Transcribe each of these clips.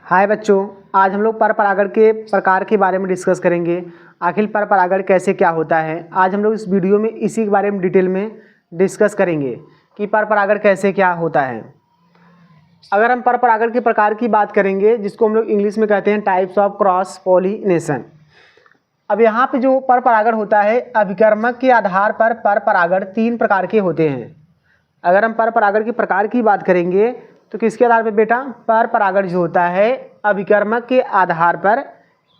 हाय बच्चों, आज हम लोग पर परागण के प्रकार के बारे में डिस्कस करेंगे। आखिर पर परागण कैसे क्या होता है, आज हम लोग इस वीडियो में इसी के बारे में डिटेल में डिस्कस करेंगे कि पर परागण कैसे क्या होता है। अगर हम पर परागण के प्रकार की बात करेंगे, जिसको हम लोग इंग्लिश में कहते हैं टाइप्स ऑफ क्रॉस पॉलिनेशन। अब यहाँ पे जो पर परागण होता है, अभिकर्मक के आधार पर परागण 3 प्रकार के होते हैं। अगर हम पर परागण के प्रकार की बात करेंगे तो किसके आधार पर बेटा, पर परागण जो होता है अभिकर्मक के आधार पर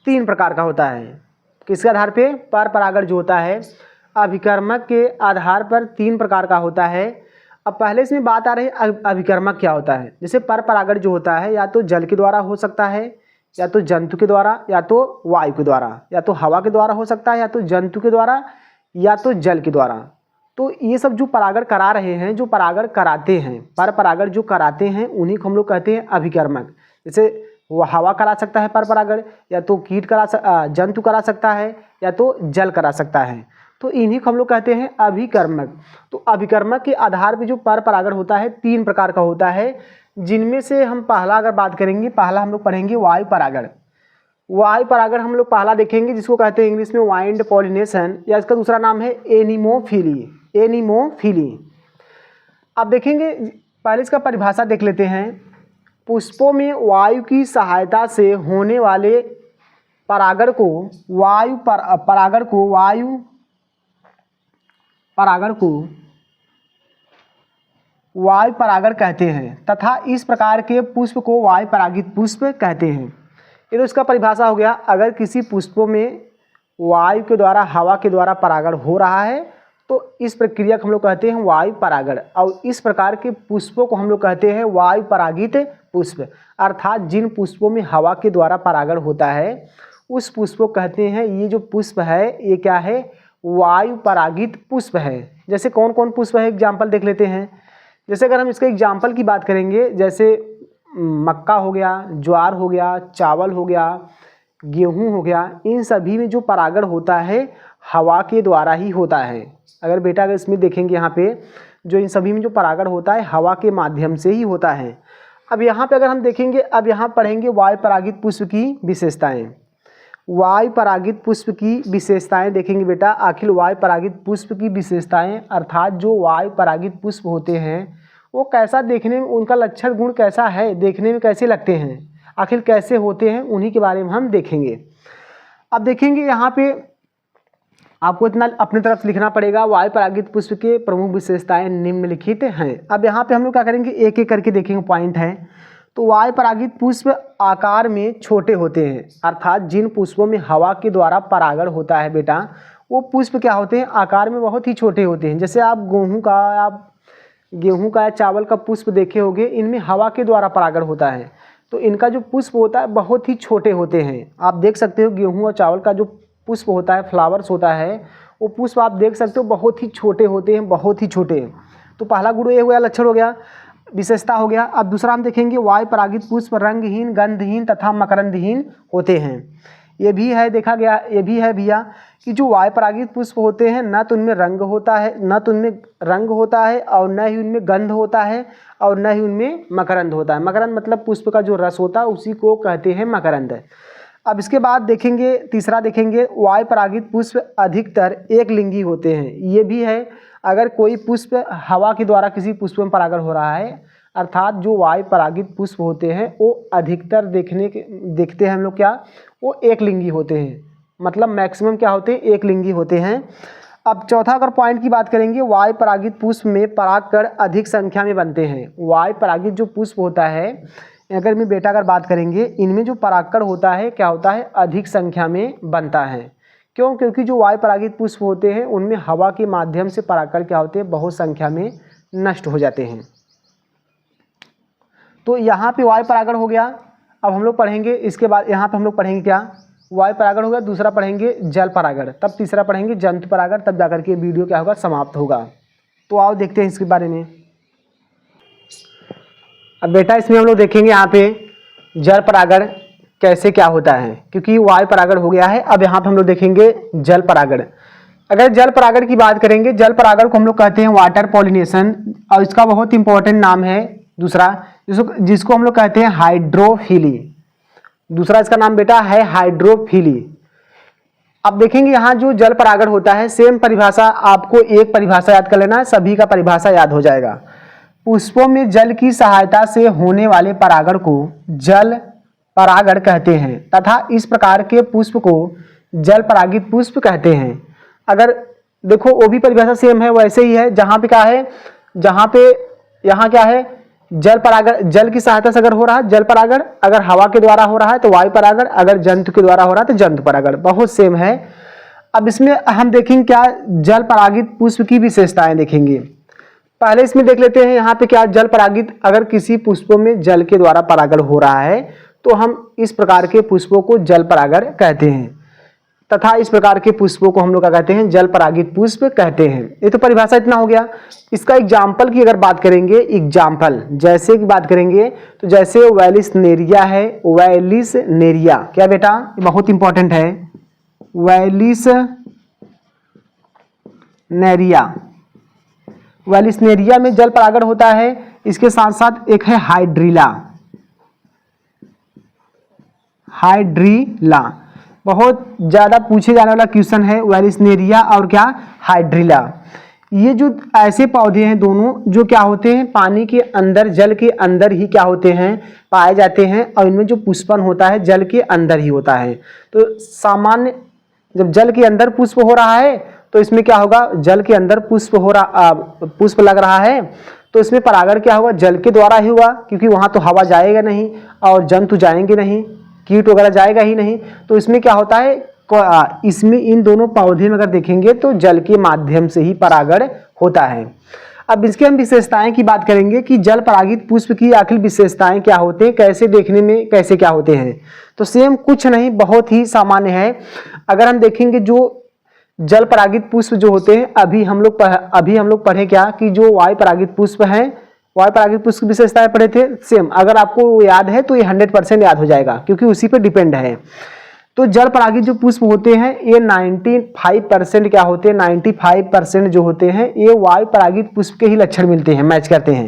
3 प्रकार का होता है। किसके आधार पे, पर परागण जो होता है अभिकर्मक के आधार पर 3 प्रकार का होता है। अब पहले इसमें बात आ रही है अभिकर्मक क्या होता है। जैसे पर परागण जो होता है या तो जल के द्वारा हो सकता है, या तो जंतु के द्वारा, या तो वायु के द्वारा, या तो हवा के द्वारा हो सकता है, या तो जंतु के द्वारा, या तो जल के द्वारा। तो ये सब जो परागण करा रहे हैं, जो परागण कराते हैं, पर परागण जो कराते हैं, उन्हीं को हम लोग कहते हैं अभिकर्मक। जैसे वो हवा करा सकता है पर परागण, या तो कीट जंतु करा सकता है, या तो जल करा सकता है। तो इन्हीं को हम लोग कहते हैं अभिकर्मक। तो अभिकर्मक के आधार पर जो पर परागण होता है 3 प्रकार का होता है, जिनमें से हम पहला अगर बात करेंगे, पहला हम लोग पढ़ेंगे वायु परागण। वायु परागण हम लोग पहला देखेंगे, जिसको कहते हैं इंग्लिश में वाइंड पॉलिनेशन, या इसका दूसरा नाम है एनिमोफिली। एनिमोफिली। अब देखेंगे, पहले इसका परिभाषा देख लेते हैं। पुष्पों में वायु की सहायता से होने वाले परागण को वायु परागण कहते हैं, तथा इस प्रकार के पुष्प को वायु परागित पुष्प कहते हैं। ये तो इसका परिभाषा हो गया। अगर किसी पुष्पों में वायु के द्वारा, हवा के द्वारा परागण हो रहा है तो इस प्रक्रिया को हम लोग कहते हैं वायु परागण, और इस प्रकार के पुष्पों को हम लोग कहते हैं वायु परागित पुष्प। अर्थात जिन पुष्पों में हवा के द्वारा परागण होता है उस पुष्प को कहते हैं, ये जो पुष्प है ये क्या है, वायु परागित पुष्प है। जैसे कौन कौन पुष्प है, एग्जाम्पल देख लेते हैं। जैसे अगर हम इसके एग्जाम्पल की बात करेंगे, जैसे मक्का हो गया, ज्वार हो गया, चावल हो गया, गेहूं हो गया, इन सभी में जो परागण होता है हवा के द्वारा ही होता है। अगर बेटा अगर इसमें देखेंगे, यहाँ पे जो इन सभी में जो परागण होता है हवा के माध्यम से ही होता है। अब यहाँ पे अगर हम देखेंगे, अब यहाँ पढ़ेंगे वायु परागित पुष्प की विशेषताएं। वायु परागित पुष्प की विशेषताएं देखेंगे बेटा। आखिर वायु परागित पुष्प की विशेषताएं, अर्थात जो वायु परागित पुष्प होते हैं वो कैसा देखने में, उनका लक्षण गुण कैसा है, देखने में कैसे लगते हैं, आखिर कैसे होते हैं, उन्हीं के बारे में हम देखेंगे। अब देखेंगे यहाँ पे आपको इतना अपनी तरफ से लिखना पड़ेगा। वायु परागित पुष्प के प्रमुख विशेषताएं निम्नलिखित हैं। अब यहाँ पे हम लोग क्या करेंगे, एक एक करके देखेंगे, पॉइंट है। तो वायु परागित पुष्प आकार में छोटे होते हैं, अर्थात जिन पुष्पों में हवा के द्वारा परागण होता है बेटा, वो पुष्प क्या होते हैं, आकार में बहुत ही छोटे होते हैं। जैसे आप गेहूं का या चावल का पुष्प देखे होंगे, इनमें हवा के द्वारा परागण होता है, तो इनका जो पुष्प होता है बहुत ही छोटे होते हैं। आप देख सकते हो गेहूं और चावल का जो पुष्प होता है, फ्लावर्स होता है, वो पुष्प आप देख सकते हो बहुत ही छोटे होते हैं, बहुत ही छोटे। तो पहला गुण ये हो गया, लक्षण हो गया, विशेषता हो गया। अब दूसरा हम देखेंगे, वायु परागित पुष्प रंगहीन, गंधहीन तथा मकरंदहीन होते हैं। ये भी है, देखा गया, ये भी है भैया कि जो वायु परागित पुष्प होते हैं न तो उनमें रंग होता है, और न ही उनमें गंध होता है, और न ही उनमें मकरंद होता है। मकरंद मतलब पुष्प का जो रस होता है उसी को कहते हैं मकरंद। अब इसके बाद देखेंगे, तीसरा देखेंगे, वायु परागित पुष्प अधिकतर एक लिंगी होते हैं। ये भी है, अगर कोई पुष्प हवा के द्वारा किसी पुष्प में परागण हो रहा है, अर्थात जो वायु परागित पुष्प होते हैं वो अधिकतर देखते हैं हम लोग क्या, वो एक लिंगी होते हैं, मतलब मैक्सिमम क्या होते हैं, एक लिंगी होते हैं। अब चौथा अगर पॉइंट की बात करेंगे, वायु परागित पुष्प में परागकण अधिक संख्या में बनते हैं। वायु परागित जो पुष्प होता है, अगर मैं बेटा अगर बात करेंगे, इनमें जो परागकण होता है क्या होता है, अधिक संख्या में बनता है। क्यों? क्योंकि जो वायु परागित पुष्प होते हैं उनमें हवा के माध्यम से परागकण क्या होते हैं, बहुत संख्या में नष्ट हो जाते हैं। तो यहाँ पे वायु परागण हो गया। अब हम लोग पढ़ेंगे, इसके बाद यहाँ पे हम लोग पढ़ेंगे क्या, वायु परागण हो गया, दूसरा पढ़ेंगे जल परागण, तब तीसरा पढ़ेंगे जंतु परागण, तब जाकर के वीडियो क्या होगा, समाप्त होगा। तो आओ देखते हैं इसके बारे में। अब बेटा इसमें हम लोग देखेंगे यहाँ पे जल परागण कैसे क्या होता है, क्योंकि वायु परागण हो गया है। अब यहाँ पे हम लोग देखेंगे जल परागण। अगर जल परागण की बात करेंगे, जल परागण को हम लोग कहते हैं वाटर पॉलिनेशन, और इसका बहुत इंपॉर्टेंट नाम है दूसरा, जिसको हम लोग कहते हैं हाइड्रोफिली। दूसरा इसका नाम बेटा है हाइड्रोफिली। अब देखेंगे यहाँ जो जल परागण होता है, सेम परिभाषा, आपको एक परिभाषा याद कर लेना है, सभी का परिभाषा याद हो जाएगा। पुष्पों में जल की सहायता से होने वाले परागण को जल परागण कहते हैं तथा इस प्रकार के पुष्प को जल परागित पुष्प कहते हैं। अगर देखो वो भी परिभाषा सेम है, वैसे ही है, जहाँ पे क्या है, जहाँ पे यहाँ क्या है, जल परागण, जल की सहायता से अगर हो रहा है जल परागण, अगर हवा के द्वारा हो रहा है तो वायु परागण, अगर जंतु के द्वारा हो रहा है तो जंतु परागण, बहुत सेम है। अब इसमें हम देखेंगे क्या जल परागित पुष्प की विशेषताएं देखेंगे। पहले इसमें देख लेते हैं यहाँ पे क्या जल परागित, अगर किसी पुष्पों में जल के द्वारा परागण हो रहा है तो हम इस प्रकार के पुष्पों को जल परागण कहते हैं तथा इस प्रकार के पुष्पों को हम लोग क्या कहते हैं, जल परागित पुष्प कहते हैं। ये तो परिभाषा इतना हो गया। इसका एग्जाम्पल की अगर बात करेंगे, एग्जाम्पल जैसे की बात करेंगे तो जैसे वेलिसनेरिया है, वेलिसनेरिया क्या बेटा, बहुत इंपॉर्टेंट है, वेलिसनेरिया, वेलिसनेरिया में जल परागण होता है। इसके साथ साथ एक है हाइड्रीला, हाइड्रीला बहुत ज्यादा पूछे जाने वाला क्वेश्चन है, वेलिसनेरिया और क्या हाइड्रीला। ये जो ऐसे पौधे हैं दोनों जो क्या होते हैं, पानी के अंदर, जल के अंदर ही क्या होते हैं, पाए जाते हैं और इनमें जो पुष्पन होता है जल के अंदर ही होता है। तो सामान्य जब जल के अंदर पुष्प हो रहा है तो इसमें क्या होगा, जल के अंदर पुष्प हो रहा, पुष्प लग रहा है तो इसमें परागण क्या होगा, जल के द्वारा ही हुआ, क्योंकि वहां तो हवा जाएगा नहीं और जंतु जाएंगे नहीं, कीट वगैरह जाएगा ही नहीं। तो इसमें क्या होता है, इसमें इन दोनों पौधे में अगर देखेंगे तो जल के माध्यम से ही परागण होता है। अब इसके हम विशेषताएं की बात करेंगे कि जल परागित पुष्प की आखिर विशेषताएं क्या होते हैं, कैसे देखने में कैसे क्या होते हैं। तो सेम कुछ नहीं, बहुत ही सामान्य है। अगर हम देखेंगे जो जल परागित पुष्प जो होते हैं, अभी हम लोग पढ़े क्या कि जो वायु परागित पुष्प हैं, वायु परागित पुष्प की विशेषताएं पढ़े थे सेम। अगर आपको याद है तो ये 100% याद हो जाएगा क्योंकि उसी पे डिपेंड है। तो जल परागित जो पुष्प होते हैं ये 95% क्या होते हैं, 95% जो होते हैं ये वायु परागित पुष्प के ही लक्षण मिलते हैं, मैच करते हैं।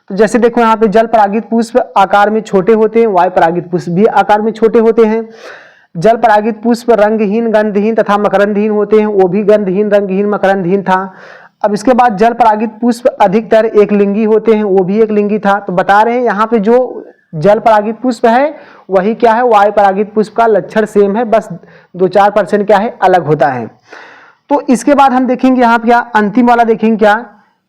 तो जैसे देखो यहाँ पे जल परागित पुष्प आकार में छोटे होते हैं, वायु परागित पुष्प भी आकार में छोटे होते हैं। जल परागित पुष्प रंगहीन, गंधहीन तथा मकरंदहीन होते हैं, वो भी गंधहीन, रंगहीन, मकरंदहीन था। अब इसके बाद जल परागित पुष्प अधिकतर एक लिंगी होते हैं, वो भी एक लिंगी था। तो बता रहे हैं यहाँ पे जो जल परागित पुष्प है वही क्या है, वायु परागित पुष्प का लक्षण सेम है, बस 2-4% क्या है अलग होता है। तो इसके बाद हम देखेंगे यहाँ पे क्या अंतिम वाला देखेंगे क्या,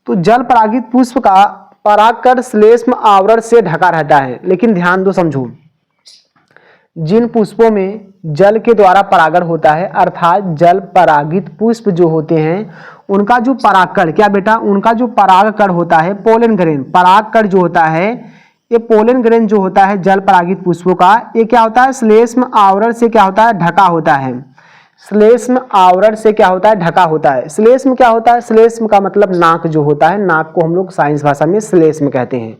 तो जल परागित पुष्प का परागकण श्लेष्म आवरण से ढका रहता है। लेकिन ध्यान दो, समझो, जिन पुष्पों में जल के द्वारा परागण होता है अर्थात जल परागित पुष्प जो होते हैं उनका जो परागकण क्या बेटा, उनका जो परागकण होता है, पोलन ग्रेन, परागकण जो होता है, ये पोलन ग्रेन जो होता है जल परागित पुष्पों का, ये क्या होता है, श्लेष्म आवरण से क्या होता है, ढका होता है। श्लेष्म आवरण से क्या होता है, ढका होता है। श्लेष्म क्या होता है, श्लेष्म का मतलब नाक जो होता है, नाक को हम लोग साइंस भाषा में श्लेष्म कहते हैं।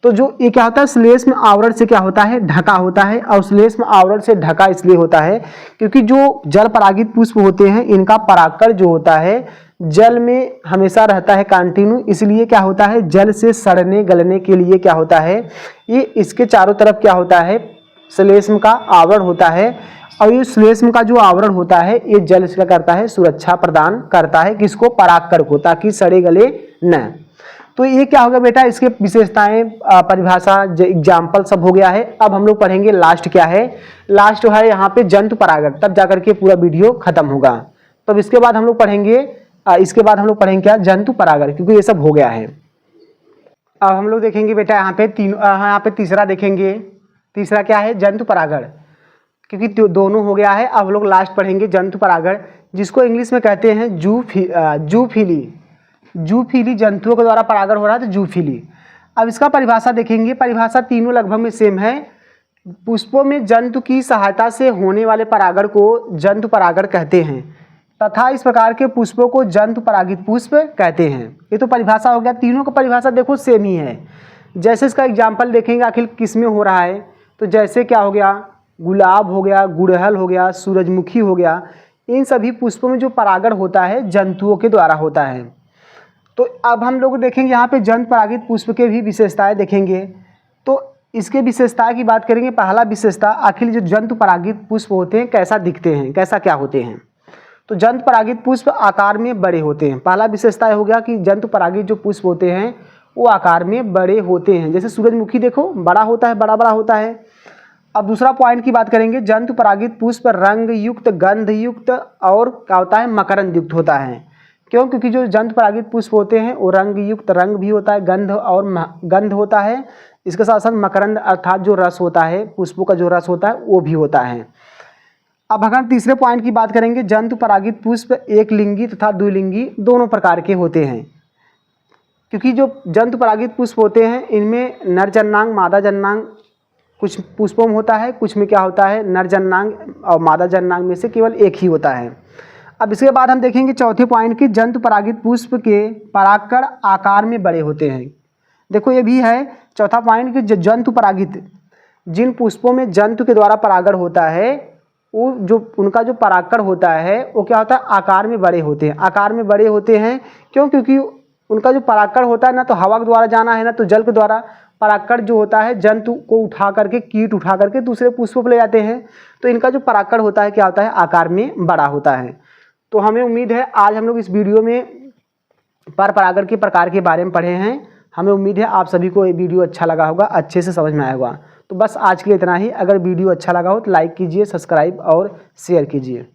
तो जो ये क्या होता है, श्लेष्म आवरण से क्या होता है, ढका होता है। और श्लेष्म आवरण से ढका इसलिए होता है क्योंकि जो जल परागित पुष्प होते हैं इनका परागकण जो होता है जल में हमेशा रहता है कंटिन्यू, इसलिए क्या होता है, जल से सड़ने गलने के लिए क्या होता है, ये इसके चारों तरफ क्या होता है, श्लेष्म का आवरण होता है। और ये श्लेष्म का जो आवरण होता है ये जल से क्या करता है, सुरक्षा प्रदान करता है किसको, परागकण को, ताकि सड़े गले न। तो ये क्या होगा बेटा, इसके विशेषताएं, परिभाषा, एग्जाम्पल सब हो गया है। अब हम लोग पढ़ेंगे लास्ट क्या है, लास्ट है यहाँ पे जंतु परागण, तब जाकर के पूरा वीडियो खत्म होगा। तब इसके बाद हम लोग पढ़ेंगे क्या, जंतु परागण, क्योंकि ये सब हो गया है। अब हम लोग देखेंगे बेटा यहाँ पे तीसरा देखेंगे। तीसरा क्या है, जंतु परागण, क्योंकि दोनों हो गया है। अब हम लोग लास्ट पढ़ेंगे जंतु परागण, जिसको इंग्लिश में कहते हैं जूफिली। जूफिली जंतुओं के द्वारा परागण हो रहा है तो जूफिली। अब इसका परिभाषा देखेंगे, परिभाषा तीनों लगभग में सेम है। पुष्पों में जंतु की सहायता से होने वाले परागण को जंतु परागण कहते हैं तथा इस प्रकार के पुष्पों को जंतु परागित पुष्प कहते हैं। ये तो परिभाषा हो गया, तीनों का परिभाषा देखो सेम ही है। जैसे इसका एग्जाम्पल देखेंगे आखिर किस में हो रहा है, तो जैसे क्या हो गया, गुलाब हो गया, गुड़हल हो गया, सूरजमुखी हो गया, इन सभी पुष्पों में जो परागण होता है जंतुओं के द्वारा होता है। तो अब हम लोग देखेंगे यहाँ पे जंतु परागित पुष्प के भी विशेषताएं देखेंगे। तो इसके विशेषता की बात करेंगे। पहला विशेषता, आखिर जो जंतु परागित पुष्प होते हैं कैसा दिखते हैं, कैसा क्या होते हैं। तो जंतु परागित पुष्प आकार में बड़े होते हैं। पहला विशेषता यह हो गया कि जंतु परागित जो पुष्प होते हैं वो आकार में बड़े होते हैं। जैसे सूरजमुखी देखो बड़ा होता है, बड़ा बड़ा होता है। अब दूसरा पॉइंट की बात करेंगे, जंतु परागित पुष्प रंग युक्त, गंध युक्त और क्या होता है, मकरंद युक्त होता है। क्यों? क्योंकि जो जंतु परागित पुष्प होते हैं वो रंग युक्त, रंग भी होता है, गंध और गंध होता है। इसके साथ साथ मकरंद अर्थात जो रस होता है, पुष्पों का जो रस होता है वो भी होता है। अब अगर तीसरे पॉइंट की बात करेंगे, जंतु परागित पुष्प एक लिंगी तथा द्विलिंगी दोनों प्रकार के होते हैं। क्योंकि जो जंतु परागित पुष्प होते हैं इनमें नर जन्नांग मादा जन्नांग कुछ पुष्पों में होता है, कुछ में क्या होता है, नर जन्नांग और मादा जन्नांग में से केवल एक ही होता है। अब इसके बाद हम देखेंगे चौथे पॉइंट की, जंतु परागित पुष्प के परागकण आकार में बड़े होते हैं। देखो ये भी है चौथा पॉइंट कि जंतु परागित, जिन पुष्पों में जंतु के द्वारा परागण होता है वो जो उनका जो परागकण होता है वो क्या होता है, आकार में बड़े होते हैं। आकार में बड़े होते हैं क्यों? क्योंकि उनका जो परागकण होता है ना तो हवा के द्वारा जाना है ना तो जल के द्वारा। परागकण जो होता है जंतु को उठा करके, कीट उठा करके दूसरे पुष्पों पर ले जाते हैं। तो इनका जो परागकण होता है क्या होता है, आकार में बड़ा होता है। तो हमें उम्मीद है आज हम लोग इस वीडियो में पर परागण के प्रकार के बारे में पढ़े हैं। हमें उम्मीद है आप सभी को ये वीडियो अच्छा लगा होगा, अच्छे से समझ में आया होगा। तो बस आज के लिए इतना ही। अगर वीडियो अच्छा लगा हो तो लाइक कीजिए, सब्सक्राइब और शेयर कीजिए।